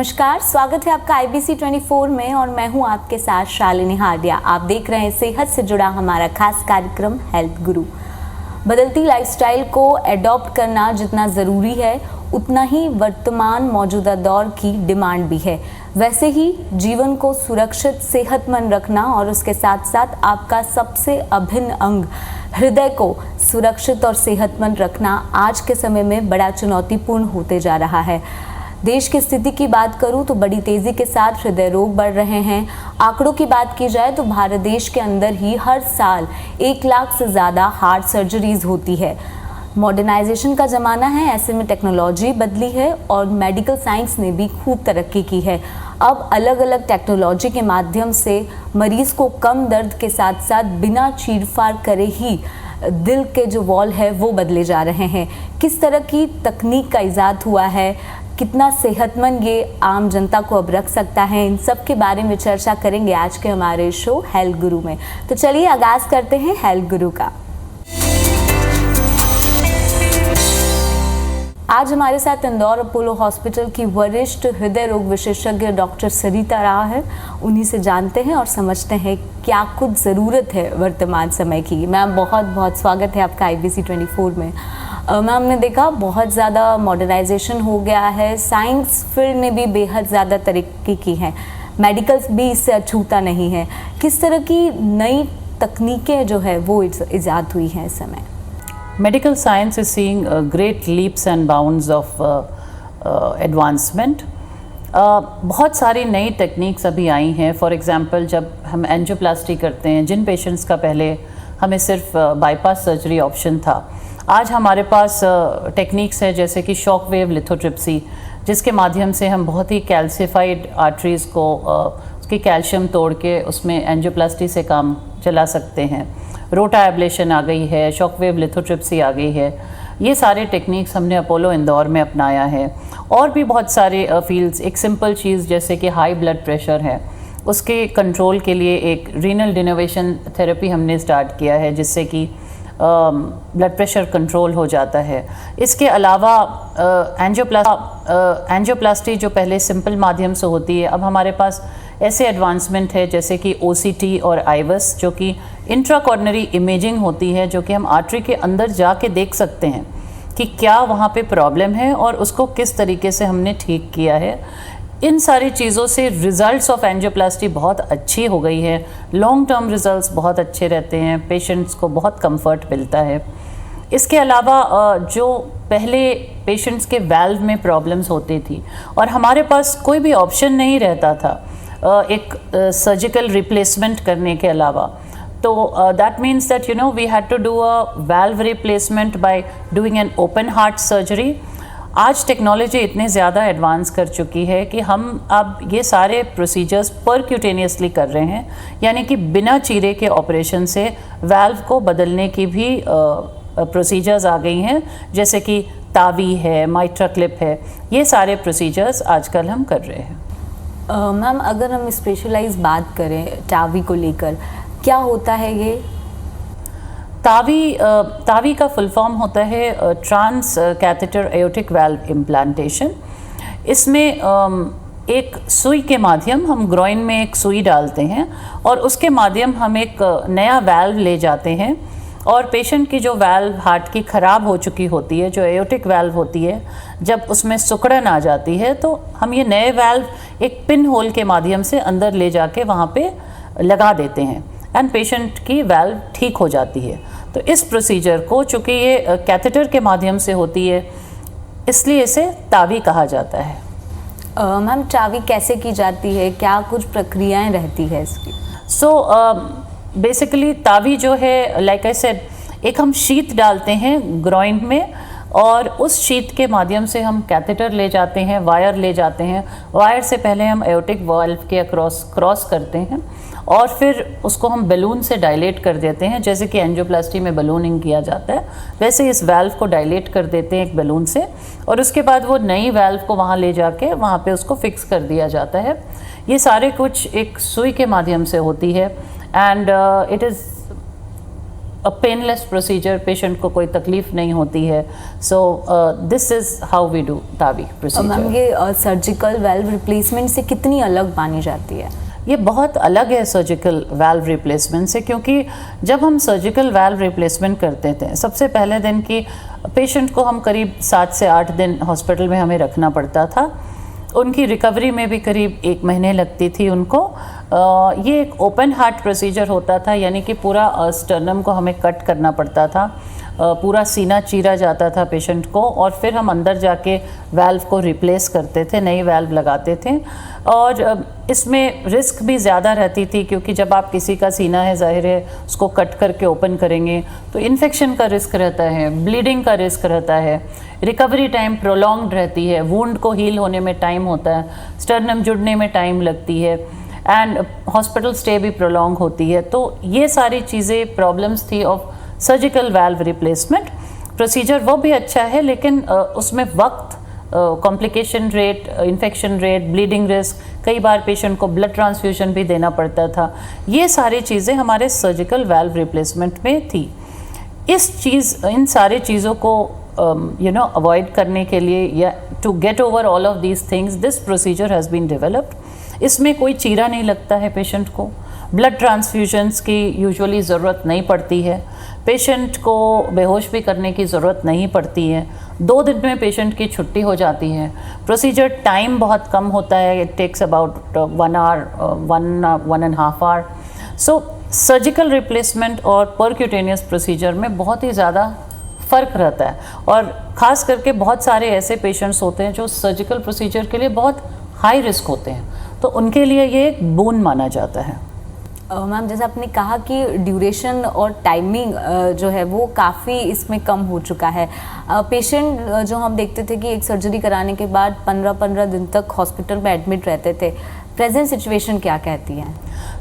नमस्कार, स्वागत है आपका IBC 24 में और मैं हूं आपके साथ शालिनी हार्डिया। आप देख रहे हैं सेहत से जुड़ा हमारा खास कार्यक्रम हेल्थ गुरु। बदलती लाइफस्टाइल को एडॉप्ट करना जितना ज़रूरी है उतना ही वर्तमान मौजूदा दौर की डिमांड भी है। वैसे ही जीवन को सुरक्षित सेहतमंद रखना और उसके साथ साथ आपका सबसे अभिन्न अंग हृदय को सुरक्षित और सेहतमंद रखना आज के समय में बड़ा चुनौतीपूर्ण होते जा रहा है। देश की स्थिति की बात करूं तो बड़ी तेज़ी के साथ हृदय रोग बढ़ रहे हैं। आंकड़ों की बात की जाए तो भारत देश के अंदर ही हर साल 1 लाख से ज़्यादा हार्ट सर्जरीज होती है। मॉडर्नाइजेशन का ज़माना है, ऐसे में टेक्नोलॉजी बदली है और मेडिकल साइंस ने भी खूब तरक्की की है। अब अलग अलग टेक्नोलॉजी के माध्यम से मरीज़ को कम दर्द के साथ साथ बिना चीरफाड़ करे ही दिल के जो वॉल है वो बदले जा रहे हैं। किस तरह की तकनीक का इजाद हुआ है, कितना सेहतमंद ये आम जनता को अब रख सकता है, इन सब के बारे में चर्चा करेंगे आज के हमारे शो हेल्थ गुरु में। तो चलिए आगाज करते हैं हेल्थ गुरु का। आज हमारे साथ इंदौर अपोलो हॉस्पिटल की वरिष्ठ हृदय रोग विशेषज्ञ डॉक्टर सरिता राव है। उन्हीं से जानते हैं और समझते हैं क्या कुछ ज़रूरत है वर्तमान समय की। मैम बहुत बहुत स्वागत है आपका IBC 24 में। मैम ने देखा बहुत ज़्यादा मॉडर्नाइजेशन हो गया है, साइंस फील्ड ने भी बेहद ज़्यादा तरक्की की है, मेडिकल भी इससे अछूता नहीं है। किस तरह की नई तकनीकें जो है वो इजाद हुई हैं इस समय? Medical science is seeing great leaps and bounds of advancement. बहुत सारी नई टेक्निक्स अभी आई हैं। फॉर एग्जांपल जब हम एंजियोप्लास्टी करते हैं, जिन पेशेंट्स का पहले हमें सिर्फ बाईपास सर्जरी ऑप्शन था, आज हमारे पास टेक्निक्स है जैसे कि शॉक वेव लिथोट्रिप्सी, जिसके माध्यम से हम बहुत ही कैल्सिफाइड आर्टरीज़ को उसकी कैल्शियम तोड़ के उसमें एंजियोप्लास्टी से काम चला सकते हैं। रोटा एब्लेशन आ गई है, शॉक वेव लिथोट्रिप्सी आ गई है। ये सारे टेक्निक्स हमने अपोलो इंदौर में अपनाया है। और भी बहुत सारे फील्ड्स, एक सिंपल चीज़ जैसे कि हाई ब्लड प्रेशर है, उसके कंट्रोल के लिए एक रीनल डिनोवेशन थेरेपी हमने स्टार्ट किया है, जिससे कि ब्लड प्रेशर कंट्रोल हो जाता है। इसके अलावा एंजियोप्लास्टी जो पहले सिंपल माध्यम से होती है, अब हमारे पास ऐसे एडवांसमेंट है जैसे कि OCT और IVUS, जो कि इंट्राकॉर्नरी इमेजिंग होती है, जो कि हम आर्टरी के अंदर जाके देख सकते हैं कि क्या वहाँ पे प्रॉब्लम है और उसको किस तरीके से हमने ठीक किया है। इन सारी चीज़ों से रिज़ल्ट्स ऑफ एंजियोप्लास्टी बहुत अच्छी हो गई है। लॉन्ग टर्म रिज़ल्ट्स बहुत अच्छे रहते हैं, पेशेंट्स को बहुत कंफर्ट मिलता है। इसके अलावा जो पहले पेशेंट्स के वाल्व में प्रॉब्लम्स होती थी और हमारे पास कोई भी ऑप्शन नहीं रहता था एक सर्जिकल रिप्लेसमेंट करने के अलावा, तो that means that we had to do a valve replacement by doing an open heart surgery. आज टेक्नोलॉजी इतने ज़्यादा एडवांस कर चुकी है कि हम अब ये सारे प्रोसीजर्स परक्यूटेनियसली कर रहे हैं, यानी कि बिना चीरे के ऑपरेशन से वाल्व को बदलने की भी प्रोसीजर्स आ गई हैं, जैसे कि तावी है, माइट्रा क्लिप है। ये सारे प्रोसीजर्स आजकल हम कर रहे हैं। मैम अगर हम स्पेशलाइज बात करें टावी को लेकर, क्या होता है ये? तावी का फुल फॉर्म होता है transcatheter aortic valve implantation. इसमें एक सुई के माध्यम, हम ग्रोइन में एक सुई डालते हैं और उसके माध्यम हम एक नया वाल्व ले जाते हैं और पेशेंट की जो वाल्व हार्ट की ख़राब हो चुकी होती है, जो एओर्टिक वाल्व होती है, जब उसमें सिकुड़न आ जाती है तो हम ये नए वाल्व एक पिन होल के माध्यम से अंदर ले जाके वहाँ पे लगा देते हैं एंड पेशेंट की वाल्व ठीक हो जाती है। तो इस प्रोसीजर को, चूँकि ये कैथेटर के माध्यम से होती है, इसलिए इसे तावी कहा जाता है। मैम टावी कैसे की जाती है, क्या कुछ प्रक्रियाएं रहती है इसकी? बेसिकली तावी जो है, लाइक आई सेड, एक हम शीट डालते हैं ग्रोइन में और उस शीट के माध्यम से हम कैथेटर ले जाते हैं, वायर ले जाते हैं। वायर से पहले हम एओर्टिक वाल्व के क्रॉस करते हैं और फिर उसको हम बैलून से डायलेट कर देते हैं, जैसे कि एंजियोप्लास्टी में बैलूनिंग किया जाता है, वैसे इस वाल्व को डायलेट कर देते हैं एक बैलून से और उसके बाद वो नई वाल्व को वहाँ ले जाके वहाँ पे उसको फिक्स कर दिया जाता है। ये सारे कुछ एक सुई के माध्यम से होती है and it is a painless procedure, patient को कोई तकलीफ नहीं होती है. So this is how we do TAVI procedure. Ma'am ये सर्जिकल वेल्व रिप्लेसमेंट से कितनी अलग मानी जाती है? ये बहुत अलग है सर्जिकल वाल्व रिप्लेसमेंट से, क्योंकि जब हम सर्जिकल वाल्व रिप्लेसमेंट करते थे सबसे पहले दिन की पेशेंट को हम करीब 7 से 8 दिन हॉस्पिटल में हमें रखना पड़ता था. उनकी रिकवरी में भी करीब 1 महीने लगती थी उनको. ये एक ओपन हार्ट प्रोसीजर होता था, यानी कि पूरा स्टर्नम को हमें कट करना पड़ता था, पूरा सीना चीरा जाता था पेशेंट को, और फिर हम अंदर जाके वाल्व को रिप्लेस करते थे, नई वाल्व लगाते थे. और इसमें रिस्क भी ज़्यादा रहती थी, क्योंकि जब आप किसी का सीना है, जाहिर है उसको कट करके ओपन करेंगे तो इन्फेक्शन का रिस्क रहता है, ब्लीडिंग का रिस्क रहता है, रिकवरी टाइम प्रोलॉन्ग्ड रहती है, वुंड को हील होने में टाइम होता है, स्टर्नम जुड़ने में टाइम लगती है, एंड हॉस्पिटल स्टे भी प्रोलॉन्ग होती है. तो ये सारी चीज़ें प्रॉब्लम्स थी of surgical valve replacement. Procedure वो भी अच्छा है, लेकिन उसमें वक्त, complication rate, infection rate, bleeding risk, कई बार पेशेंट को ब्लड ट्रांसफ्यूजन भी देना पड़ता था. ये सारी चीज़ें हमारे सर्जिकल वाल्व रिप्लेसमेंट में थी. इन सारी चीज़ों को अवॉइड करने के लिए, या to get over all of these things, this procedure has been developed. इसमें कोई चीरा नहीं लगता है पेशेंट को, ब्लड ट्रांसफ्यूजन्स की यूजुअली ज़रूरत नहीं पड़ती है, पेशेंट को बेहोश भी करने की ज़रूरत नहीं पड़ती है. 2 दिन में पेशेंट की छुट्टी हो जाती है. प्रोसीजर टाइम बहुत कम होता है, it takes about 1 hour, 1.5 hour. So surgical replacement और परक्यूटेनियस प्रोसीजर में बहुत ही ज़्यादा फ़र्क रहता है, और ख़ास करके बहुत सारे ऐसे पेशेंट्स होते हैं जो सर्जिकल प्रोसीजर के लिए बहुत हाई रिस्क होते हैं, तो उनके लिए ये एक बोन माना जाता है. मैम जैसे आपने कहा कि ड्यूरेशन और टाइमिंग जो है वो काफ़ी इसमें कम हो चुका है. पेशेंट जो हम देखते थे कि एक सर्जरी कराने के बाद 15-15 दिन तक हॉस्पिटल में एडमिट रहते थे. प्रेजेंट सिचुएशन क्या कहती है?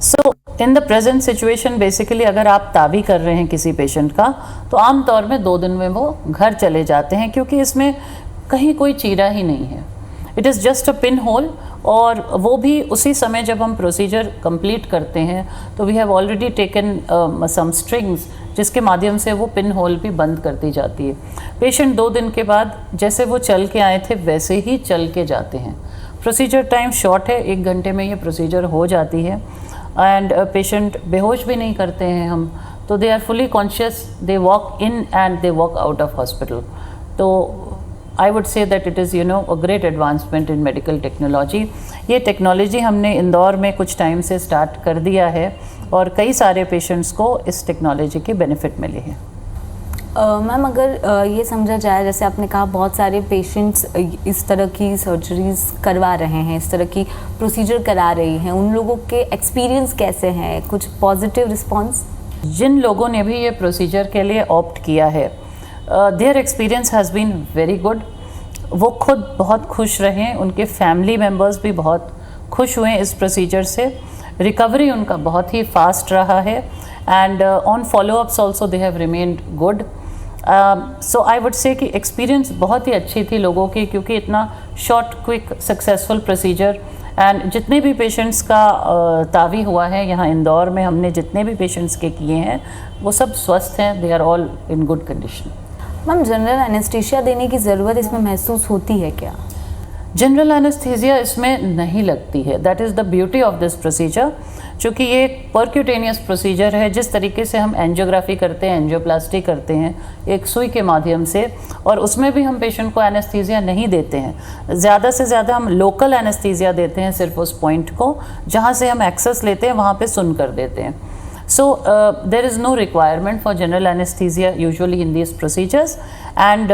So in the present situation basically अगर आप ताबी कर रहे हैं किसी पेशेंट का, तो आम तौर में 2 दिन में वो घर चले जाते हैं, क्योंकि इसमें कहीं कोई चीरा ही नहीं है. It is just a pin hole, और वो भी उसी समय जब हम प्रोसीजर कंप्लीट करते हैं तो we have already taken some strings, जिसके माध्यम से वो पिन होल भी बंद कर दी जाती है. पेशेंट 2 दिन के बाद जैसे वो चल के आए थे वैसे ही चल के जाते हैं. प्रोसीजर टाइम शॉर्ट है, 1 घंटे में ये प्रोसीजर हो जाती है, एंड पेशेंट बेहोश भी नहीं करते हैं हम, तो they are fully conscious, they walk in and they walk out of hospital. तो I would say that it is a great advancement in medical technology. ये टेक्नोलॉजी हमने इंदौर में कुछ टाइम से स्टार्ट कर दिया है, और कई सारे पेशेंट्स को इस टेक्नोलॉजी के बेनिफिट मिले हैं. मैम अगर ये समझा जाए, जैसे आपने कहा बहुत सारे पेशेंट्स इस तरह की सर्जरीज करवा रहे हैं, इस तरह की प्रोसीजर करा रही हैं, उन लोगों के एक्सपीरियंस कैसे हैं? कुछ पॉजिटिव रिस्पॉन्स? जिन लोगों ने भी ये प्रोसीजर के लिए ऑप्ट किया है, their experience has been very good. वो खुद बहुत खुश रहे, उनके फैमिली मेम्बर्स भी बहुत खुश हुए इस प्रोसीजर से. रिकवरी उनका बहुत ही फास्ट रहा है, and on follow-ups also they have remained good. So I would say कि एक्सपीरियंस बहुत ही अच्छी थी लोगों की, क्योंकि इतना short quick successful procedure. And जितने भी पेशेंट्स का तावी हुआ है यहाँ इंदौर में, हमने जितने भी पेशेंट्स के किए हैं वो सब स्वस्थ हैं, they are all in good condition. Ma'am general anaesthesia देने की ज़रूरत इसमें महसूस होती है क्या? जनरल एनेस्थीसिया इसमें नहीं लगती है. That is the beauty of this procedure. चूँकि ये एक परक्यूटेनियस प्रोसीजर है, जिस तरीके से हम एंजियोग्राफी करते हैं, एंजियोप्लास्टी करते हैं एक सुई के माध्यम से, और उसमें भी हम पेशेंट को एनेस्थीसिया नहीं देते हैं. ज़्यादा से ज़्यादा हम लोकल एनेस्थीसिया देते हैं, सिर्फ उस पॉइंट को जहाँ से हम एक्सेस लेते हैं वहाँ पे सुन कर देते हैं. So there is no requirement for general anesthesia usually in these procedures, and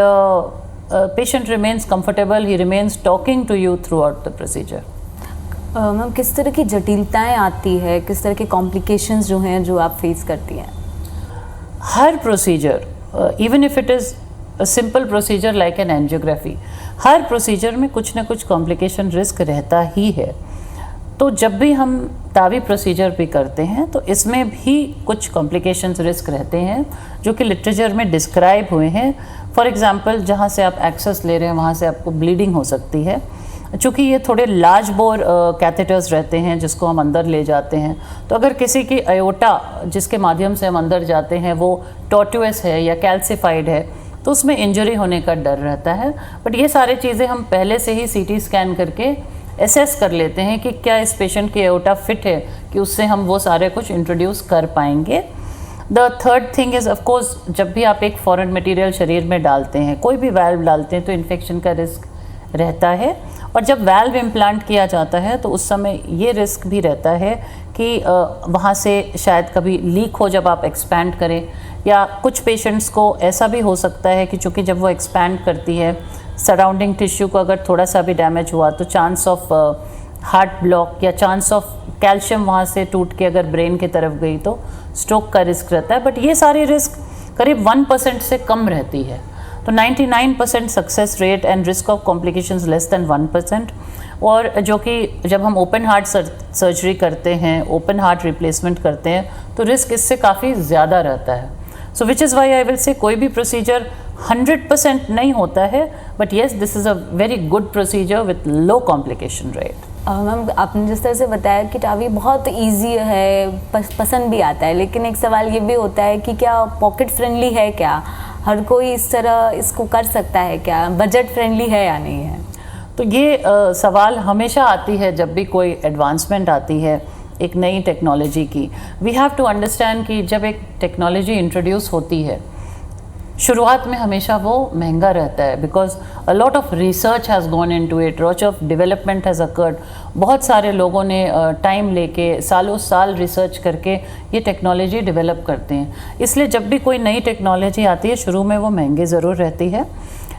patient remains comfortable, he remains talking to you throughout the procedure. Ma'am किस तरह की जटिलताएं आती है, किस तरह के कॉम्प्लिकेशंस जो हैं जो आप फेस करती हैं? हर procedure, even if it is a simple procedure like an angiography, हर प्रोसीजर में कुछ ना कुछ कॉम्प्लिकेशन रिस्क रहता ही है. तो जब भी हम तावी प्रोसीजर भी करते हैं तो इसमें भी कुछ कॉम्प्लिकेशंस रिस्क रहते हैं, जो कि लिटरेचर में डिस्क्राइब हुए हैं. फॉर एग्जांपल, जहाँ से आप एक्सेस ले रहे हैं वहाँ से आपको ब्लीडिंग हो सकती है, चूँकि ये थोड़े लार्ज बोर कैथेटर्स रहते हैं जिसको हम अंदर ले जाते हैं, तो अगर किसी की अयोटा जिसके माध्यम से हम अंदर जाते हैं वो टॉर्टुअस है या कैल्सिफाइड है तो उसमें इंजरी होने का डर रहता है। बट ये सारी चीज़ें हम पहले से ही सीटी स्कैन करके एसेस कर लेते हैं कि क्या इस पेशेंट की अयोटा फिट है कि उससे हम वो सारे कुछ इंट्रोड्यूस कर पाएंगे। The third thing is of course, जब भी आप एक फॉरेन मटेरियल शरीर में डालते हैं, कोई भी वाल्व डालते हैं, तो इन्फेक्शन का रिस्क रहता है। और जब वाल्व इम्प्लांट किया जाता है तो उस समय ये रिस्क भी रहता है कि वहाँ से शायद कभी लीक हो जब आप एक्सपैंड करें, या कुछ पेशेंट्स को ऐसा भी हो सकता है कि चूँकि जब वो एक्सपैंड करती है सराउंडिंग टिश्यू को अगर थोड़ा सा भी डैमेज हुआ तो चांस ऑफ हार्ट ब्लॉक या चांस ऑफ कैल्शियम वहाँ से टूट के अगर ब्रेन की तरफ गई तो स्ट्रोक का रिस्क रहता है। बट ये सारी रिस्क करीब 1% से कम रहती है, तो 99% success rate and risk of complications less than 1%। और जो कि जब हम ओपन हार्ट सर्जरी करते हैं, ओपन हार्ट रिप्लेसमेंट करते हैं, तो रिस्क इससे काफ़ी ज़्यादा रहता है। So which is why I will say कोई भी प्रोसीजर 100% नहीं होता है, but yes this is a very good procedure with low complication rate. Ma'am, आपने जिस तरह से बताया कि टावी बहुत इजी है, पसंद भी आता है, लेकिन एक सवाल ये भी होता है कि क्या पॉकेट फ्रेंडली है, क्या हर कोई इस तरह इसको कर सकता है, क्या बजट फ्रेंडली है या नहीं है? तो ये सवाल हमेशा आती है जब भी कोई एडवांसमेंट आती है एक नई टेक्नोलॉजी की। वी हैव टू अंडरस्टैंड कि जब एक टेक्नोलॉजी इंट्रोड्यूस होती है शुरुआत में हमेशा वो महंगा रहता है, because a lot of research has gone into it, lot of development has occurred. बहुत सारे लोगों ने टाइम लेके सालों साल रिसर्च करके ये टेक्नोलॉजी डेवलप करते हैं। इसलिए जब भी कोई नई टेक्नोलॉजी आती है शुरू में वो महंगी ज़रूर रहती है,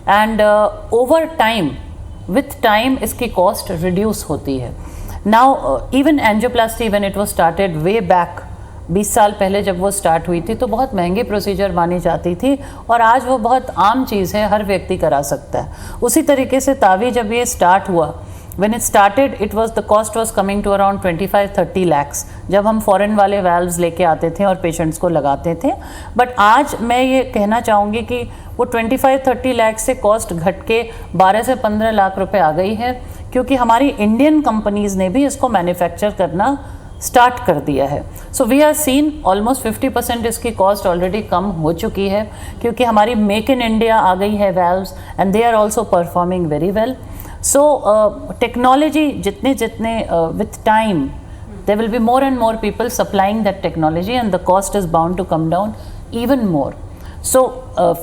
and over time with time इसकी कॉस्ट रिड्यूस होती है। Now even angioplasty when it was started way back 20 साल पहले जब वो स्टार्ट हुई थी तो बहुत महंगी प्रोसीजर मानी जाती थी, और आज वो बहुत आम चीज़ है, हर व्यक्ति करा सकता है। उसी तरीके से तावी जब ये स्टार्ट हुआ, when it started it was the cost was coming to around 25-30 lakhs जब हम फॉरेन वाले वाल्व्स लेके आते थे और पेशेंट्स को लगाते थे। बट आज मैं ये कहना चाहूँगी कि वो 25-30 lakhs से कॉस्ट घट के 12 से 15 लाख रुपए आ गई है, क्योंकि हमारी इंडियन कंपनीज़ ने भी इसको मैन्युफैक्चर करना स्टार्ट कर दिया है। So we are seen almost 50% इसकी कॉस्ट ऑलरेडी कम हो चुकी है, क्योंकि हमारी मेक इन इंडिया आ गई है valves, and they are also performing very well. So technology जितने with time there will be more and more people supplying that technology, and the cost is bound to come down even more. So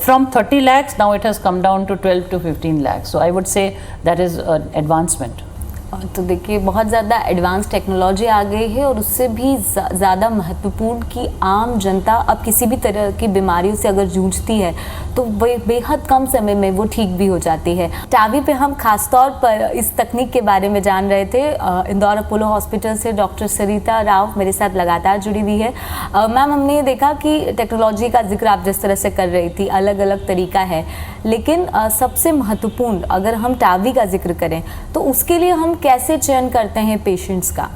from 30 lakhs now it has come down to 12 to 15 lakhs. So I would say that is an advancement. तो देखिए बहुत ज़्यादा advance technology आ गई है, और उससे भी ज़्यादा महत्वपूर्ण कि आम जनता अब किसी भी तरह की बीमारियों से अगर जूझती है तो बेहद कम समय में वो ठीक भी हो जाती है। टावी पे हम खासतौर पर इस तकनीक के बारे में जान रहे थे। इंदौर अपोलो हॉस्पिटल से डॉक्टर सरिता राव मेरे साथ लगातार जुड़ी हुई है। मैम, हमने ये देखा कि टेक्नोलॉजी का जिक्र आप जिस तरह से कर रही थी, अलग अलग तरीका है, लेकिन सबसे महत्वपूर्ण अगर हम टावी का जिक्र करें तो उसके लिए हम कैसे चयन करते हैं पेशेंट्स का?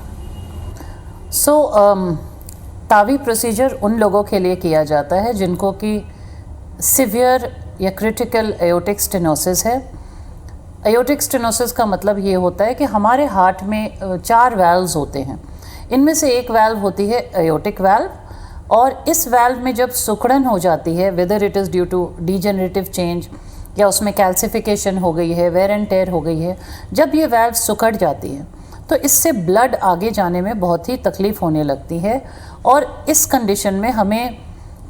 तावी प्रोसीजर उन लोगों के लिए किया जाता है जिनको कि सिवियर या क्रिटिकल एयोटिक स्टेनोसिस है। एयोटिक स्टेनोसिस का मतलब ये होता है कि हमारे हार्ट में 4 वाल्व्स होते हैं, इनमें से एक वाल्व होती है एयोटिक वाल्व, और इस वाल्व में जब सुखड़न हो जाती है, whether it is due to degenerative change या उसमें कैल्सिफिकेशन हो गई है, वेयर एंड टेयर हो गई है, जब ये वाल्व सुखड़ जाती है तो इससे ब्लड आगे जाने में बहुत ही तकलीफ़ होने लगती है। और इस कंडीशन में हमें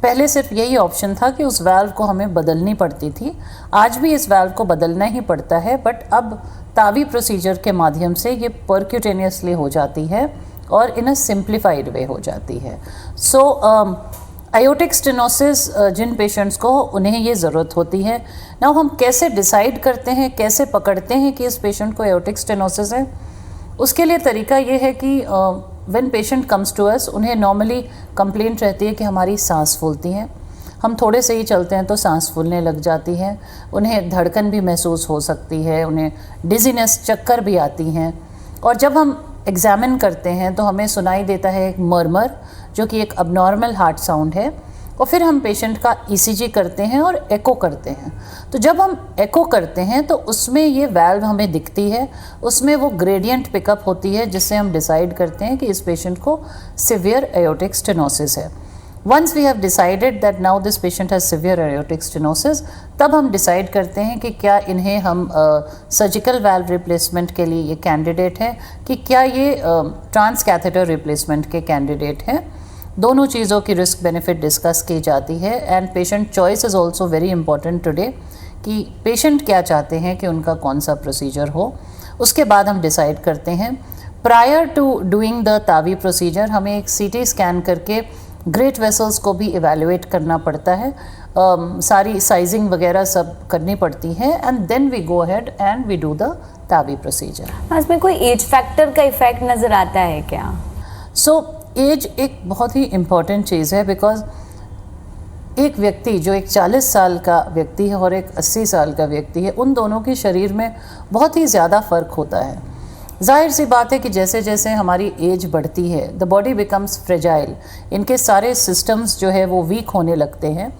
पहले सिर्फ यही ऑप्शन था कि उस वाल्व को हमें बदलनी पड़ती थी। आज भी इस वाल्व को बदलना ही पड़ता है, बट अब तावी प्रोसीजर के माध्यम से ये परक्यूटेनियसली हो जाती है और इन अ सिंप्लीफाइड वे हो जाती है। एयोटिक स्टेनोसिस जिन पेशेंट्स को उन्हें ये ज़रूरत होती है। नाउ हम कैसे डिसाइड करते हैं, कैसे पकड़ते हैं कि इस पेशेंट को एयोटिक स्टेनोसिस है? उसके लिए तरीका ये है कि when patient comes to us, उन्हें नॉर्मली कंप्लेंट रहती है कि हमारी सांस फूलती है, हम थोड़े से ही चलते हैं तो सांस फूलने लग जाती है, उन्हें धड़कन भी महसूस हो सकती है, उन्हें डिजीनेस, चक्कर भी आती हैं, और जब हम एग्जामिन करते हैं तो हमें सुनाई देता है एक मर्मर, जो कि एक अबनॉर्मल हार्ट साउंड है। और फिर हम पेशेंट का ईसीजी करते हैं और एको करते हैं। तो जब हम एको करते हैं तो उसमें ये वैल्व हमें दिखती है, उसमें वो ग्रेडियंट पिकअप होती है जिससे हम डिसाइड करते हैं कि इस पेशेंट को सिवियर एओर्टिक स्टेनोसिस है। Once we have decided that now this patient has severe aortic stenosis, तब हम डिसाइड करते हैं कि क्या इन्हें हम सर्जिकल वाल्व रिप्लेसमेंट के लिए ये कैंडिडेट है कि क्या ये ट्रांस कैथेटर रिप्लेसमेंट के कैंडिडेट हैं। दोनों चीज़ों की रिस्क बेनिफिट डिस्कस की जाती है and patient choice is also very important today कि पेशेंट क्या चाहते हैं कि उनका कौन सा प्रोसीजर हो। उसके बाद हम डिसाइड करते हैं। Prior to doing the TAVI procedure हमें एक सीटी स्कैन करके ग्रेट वेसल्स को भी इवेल्युएट करना पड़ता है, सारी साइजिंग वगैरह सब करनी पड़ती है and then we go ahead and we do the TAVI procedure. इसमें कोई एज फैक्टर का इफेक्ट नज़र आता है क्या? सो एज एक बहुत ही इम्पॉर्टेंट चीज़ है बिकॉज एक व्यक्ति जो एक 40 साल का व्यक्ति है और एक 80 साल का व्यक्ति है, उन दोनों के शरीर में बहुत ही ज़्यादा फ़र्क होता है। जाहिर सी बात है कि जैसे जैसे हमारी एज बढ़ती है द बॉडी बिकम्स फ्रेजाइल, इनके सारे सिस्टम्स जो है वो वीक होने लगते हैं।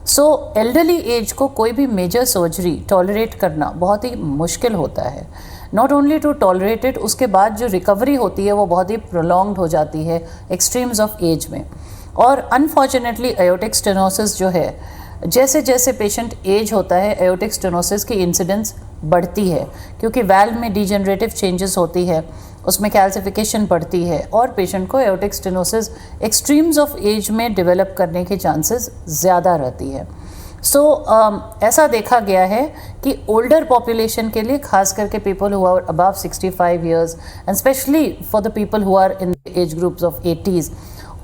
सो एल्डरली एज को कोई भी मेजर सर्जरी टॉलरेट करना बहुत ही मुश्किल होता है। Not only to tolerate it, उसके बाद जो रिकवरी होती है वो बहुत ही प्रोलॉन्ग्ड हो जाती है एक्सट्रीम्स ऑफ एज में। और अनफॉर्चुनेटली एओर्टिक स्टेनोसिस जो है, जैसे जैसे पेशेंट एज होता है एओर्टिक स्टेनोसिस की इंसिडेंस बढ़ती है क्योंकि वैल्व में डिजेनरेटिव चेंजेस होती है, उसमें कैल्सिफिकेशन बढ़ती है और पेशेंट को aortic stenosis extremes of age में डेवलप करने के चांसेस ज़्यादा रहती है। सो ऐसा देखा गया है कि ओल्डर पॉपुलेशन के लिए, खास करके people who are above 65 years and especially for the people who are in age groups of 80s,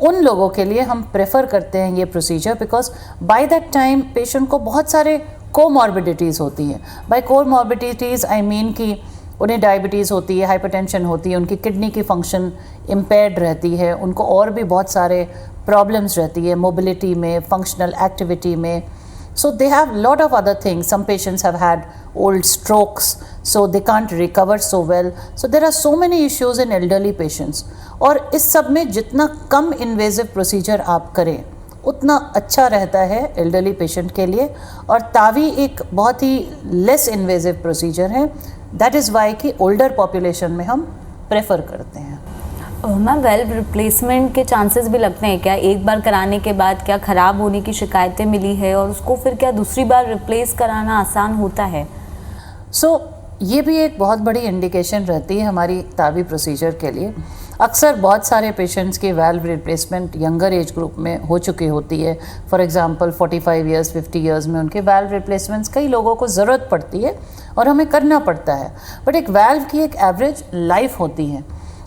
उन लोगों के लिए हम प्रेफर करते हैं ये procedure because by that time patient को बहुत सारे कोमॉर्बिडिटीज़ होती हैं। बाय कोमॉर्बिडिटीज़ आई मीन कि उन्हें डायबिटीज़ होती है, हाइपरटेंशन होती है, उनकी किडनी की फंक्शन इम्पेयर्ड रहती है, उनको और भी बहुत सारे प्रॉब्लम्स रहती है मोबिलिटी में, फंक्शनल एक्टिविटी में। So they have lot of other things. Some patients have had old strokes, so they can't recover so well. So there are so many issues in elderly patients. और इस सब में जितना कम invasive procedure आप करें उतना अच्छा रहता है एल्डरली पेशेंट के लिए। और तावी एक बहुत ही लेस इन्वेजिव प्रोसीजर है, दैट इज़ वाई कि ओल्डर पॉपुलेशन में हम प्रेफर करते हैं। मैम, वेल्व रिप्लेसमेंट के चांसेस भी लगते हैं क्या? एक बार कराने के बाद क्या ख़राब होने की शिकायतें मिली है और उसको फिर क्या दूसरी बार रिप्लेस कराना आसान होता है? ये भी एक बहुत बड़ी इंडिकेशन रहती है हमारी तावी प्रोसीजर के लिए। अक्सर बहुत सारे पेशेंट्स की valve replacement younger age group में हो चुकी होती है। फॉर एग्जांपल 45 ईयर्स 50 ईयर्स में उनके वेल्व रिप्लेसमेंट्स कई लोगों को ज़रूरत पड़ती है और हमें करना पड़ता है। बट एक वेल्व की एक एवरेज लाइफ होती है।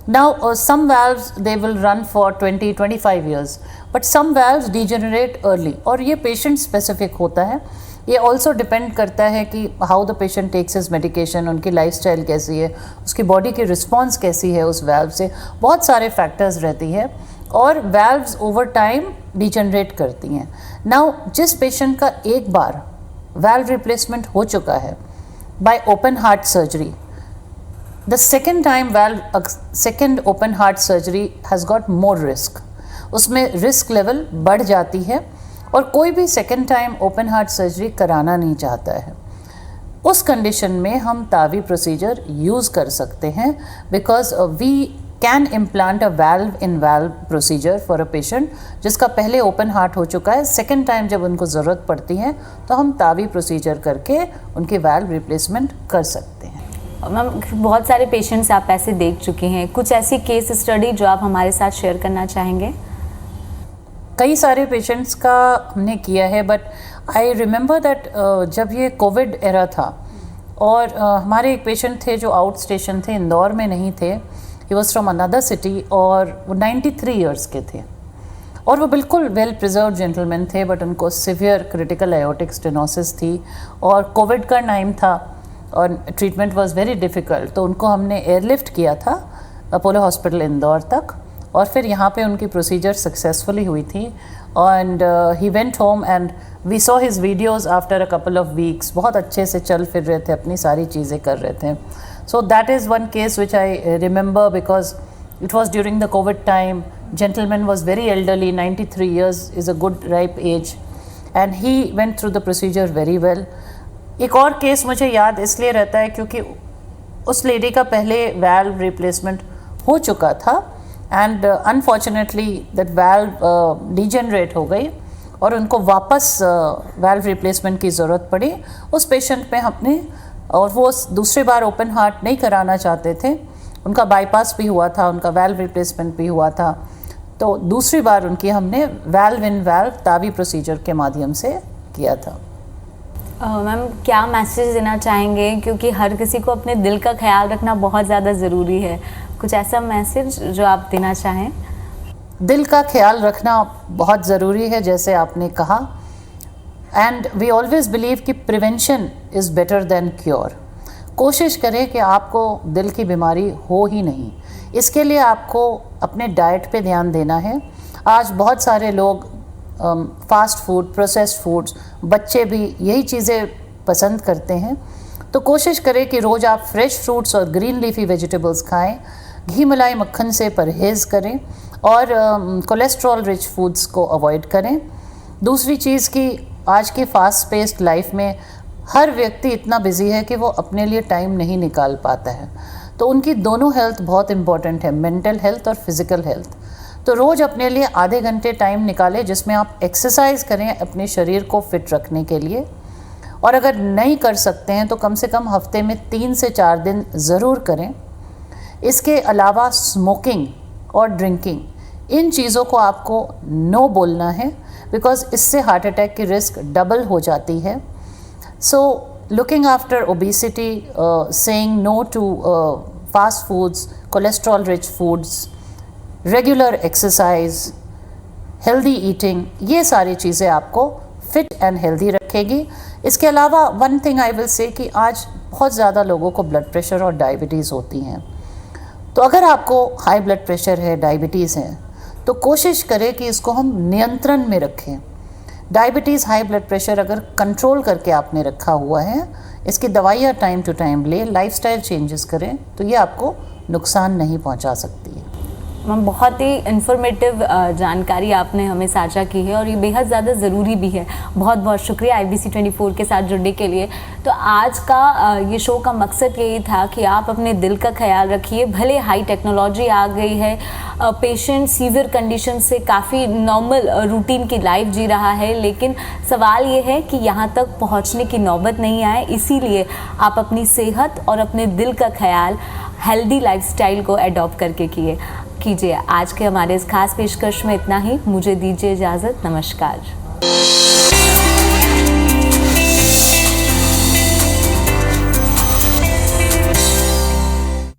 Now some valves they will run for 20-25 years, but some valves degenerate early और ये patient specific होता है। ये also depend करता है कि how the patient takes his medication, उनकी lifestyle कैसी है, उसकी body की response कैसी है उस valve से, बहुत सारे factors रहती है और valves over time degenerate करती हैं। Now जिस patient का एक बार valve replacement हो चुका है by open heart surgery, the second open heart surgery has got more risk. उसमें रिस्क लेवल बढ़ जाती है और कोई भी second time open heart surgery कराना नहीं चाहता है। उस कंडीशन में हम तावी प्रोसीजर यूज़ कर सकते हैं because we can implant a valve in valve procedure for a patient जिसका पहले ओपन हार्ट हो चुका है। सेकेंड टाइम जब उनको ज़रूरत पड़ती है तो हम तावी प्रोसीजर करके उनकी वाल्व रिप्लेसमेंट कर सकते हैं। मैम, बहुत सारे पेशेंट्स आप ऐसे देख चुके हैं, कुछ ऐसी केस स्टडी जो आप हमारे साथ शेयर करना चाहेंगे? कई सारे पेशेंट्स का हमने किया है बट आई रिमेंबर दैट जब ये कोविड एरा था और हमारे एक पेशेंट थे जो आउट स्टेशन थे, इंदौर में नहीं थे, he was from another city और वो 93 ईयर्स के थे और वो बिल्कुल वेल प्रिजर्व जेंटलमैन थे बट उनको सिवियर क्रिटिकल एओर्टिक स्टेनोसिस थी और कोविड का टाइम था और ट्रीटमेंट वाज वेरी डिफ़िकल्ट। तो उनको हमने एयरलिफ्ट किया था अपोलो हॉस्पिटल इंदौर तक और फिर यहाँ पे उनकी प्रोसीजर सक्सेसफुली हुई थी and he went home and we saw his videos after a couple of weeks. बहुत अच्छे से चल फिर रहे थे, अपनी सारी चीज़ें कर रहे थे। So that is one case which I remember because it was during the Covid time. gentleman was very elderly, 93 years is a good ripe age, and he went through the procedure very well. एक और case मुझे याद इसलिए रहता है क्योंकि उस lady का पहले वाल्व रिप्लेसमेंट हो चुका था, and unfortunately that valve degenerate हो गई और उनको वापस वाल्व रिप्लेसमेंट की ज़रूरत पड़ी उस पेशेंट पे हमने, और वो दूसरी बार ओपन हार्ट नहीं कराना चाहते थे, उनका बाईपास भी हुआ था, उनका वाल्व रिप्लेसमेंट भी हुआ था, तो दूसरी बार उनकी हमने valve in valve Tawi procedure के माध्यम से किया था। मैम क्या मैसेज देना चाहेंगे, क्योंकि हर किसी को अपने दिल का ख्याल रखना बहुत ज़्यादा ज़रूरी है, कुछ ऐसा मैसेज जो आप देना चाहें? दिल का ख्याल रखना बहुत ज़रूरी है जैसे आपने कहा, एंड वी ऑलवेज बिलीव कि prevention is better than cure. कोशिश करें कि आपको दिल की बीमारी हो ही नहीं, इसके लिए आपको अपने डाइट पे ध्यान देना है। आज बहुत सारे लोग फास्ट फूड, प्रोसेस्ड फूड्स, बच्चे भी यही चीज़ें पसंद करते हैं, तो कोशिश करें कि रोज़ आप फ्रेश फ्रूट्स और ग्रीन लीफी वेजिटेबल्स खाएं, घी मलाई मक्खन से परहेज़ करें और कोलेस्ट्रॉल रिच फूड्स को अवॉइड करें। दूसरी चीज़ कि आज की फास्ट पेस्ड लाइफ में हर व्यक्ति इतना बिजी है कि वो अपने लिए टाइम नहीं निकाल पाता है, तो उनकी दोनों हेल्थ बहुत इम्पॉर्टेंट है, मेंटल हेल्थ और फिज़िकल हेल्थ। तो रोज़ अपने लिए आधे घंटे टाइम निकालें जिसमें आप एक्सरसाइज करें अपने शरीर को फिट रखने के लिए, और अगर नहीं कर सकते हैं तो कम से कम हफ्ते में 3 से 4 दिन ज़रूर करें। इसके अलावा स्मोकिंग और ड्रिंकिंग, इन चीज़ों को आपको नो बोलना है, बिकॉज़ इससे हार्ट अटैक की रिस्क डबल हो जाती है। So looking after obesity, saying no to fast foods, cholesterol rich foods, regular exercise, healthy eating, ये सारी चीज़ें आपको फिट एंड हेल्दी रखेगी। इसके अलावा वन थिंग आई विल से कि आज बहुत ज़्यादा लोगों को ब्लड प्रेशर और डायबिटीज़ होती हैं, तो अगर आपको हाई ब्लड प्रेशर है, डायबिटीज़ है, तो कोशिश करें कि इसको हम नियंत्रण में रखें। डायबिटीज़, हाई ब्लड प्रेशर अगर कंट्रोल करके आपने रखा हुआ है, इसकी दवाइयाँ टाइम टू टाइम लें, लाइफस्टाइल चेंजेस करें, तो ये आपको नुकसान नहीं पहुंचा सकती है। मैम बहुत ही इन्फॉर्मेटिव जानकारी आपने हमें साझा की है और ये बेहद ज़्यादा ज़रूरी भी है। बहुत बहुत शुक्रिया IBC 24 के साथ जुड़ने के लिए। तो आज का ये शो का मकसद यही था कि आप अपने दिल का ख्याल रखिए। भले हाई टेक्नोलॉजी आ गई है, पेशेंट सीवियर कंडीशन से काफ़ी नॉर्मल रूटीन की लाइफ जी रहा है, लेकिन सवाल ये है कि यहाँ तक पहुँचने की नौबत नहीं आए। इसीलिए आप अपनी सेहत और अपने दिल का ख्याल हेल्दी लाइफस्टाइल को अडॉप्ट करके कीजिए। आज के हमारे इस खास पेशकश में इतना ही। मुझे दीजिए इजाज़त। नमस्कार।